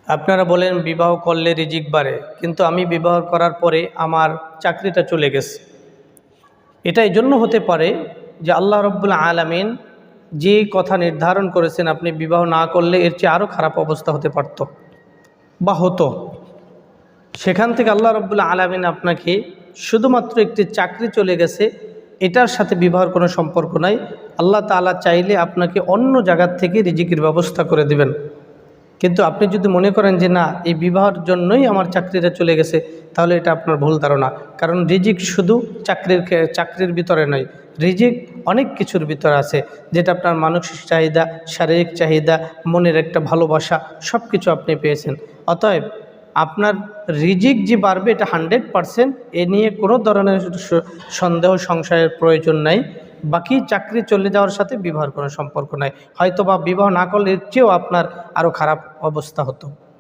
আপনারা বলেন বিবাহ করলে রিজিক বাড়ে, কিন্তু আমি বিবাহ করার পরে আমার চাকরিটা চলে গেছে। এটা এই জন্য হতে পারে যে আল্লাহ রাব্বুল আলামিন যে কথা নির্ধারণ করেছেন আপনি বিবাহ না করলে এর চেয়ে আরও খারাপ অবস্থা হতে পারত বা হতো। সেখান থেকে আল্লাহ রাব্বুল আলামিন আপনাকে শুধুমাত্র একটি চাকরি চলে গেছে এটার সাথে বিবাহের কোনো সম্পর্ক নাই। আল্লাহ তাআলা চাইলে আপনাকে অন্য জায়গার থেকে রিজিকের ব্যবস্থা করে দিবেন। কিন্তু আপনি যদি মনে করেন যে না এই বিবাহের জন্যই আমার চাকরিটা চলে গেছে, তাহলে এটা আপনার ভুল ধারণা। কারণ রিজিক শুধু চাকরির ভিতরে নয়, রিজিক অনেক কিছুর ভিতরে আছে, যেটা আপনার মানসিক চাহিদা, শারীরিক চাহিদা, মনের একটা ভালোবাসা, সব কিছু আপনি পেয়েছেন। অতএব আপনার রিজিক যে বাড়বে এটা 100%, এ নিয়ে কোনো ধরনের সন্দেহ সংশয়ের প্রয়োজন নাই। বাকি চাকরি চলে যাওয়ার সাথে বিবাহের কোনো সম্পর্ক নাই। হয়তো বা বিবাহ না করলে এর চেয়েও আপনার আরও খারাপ অবস্থা হতো।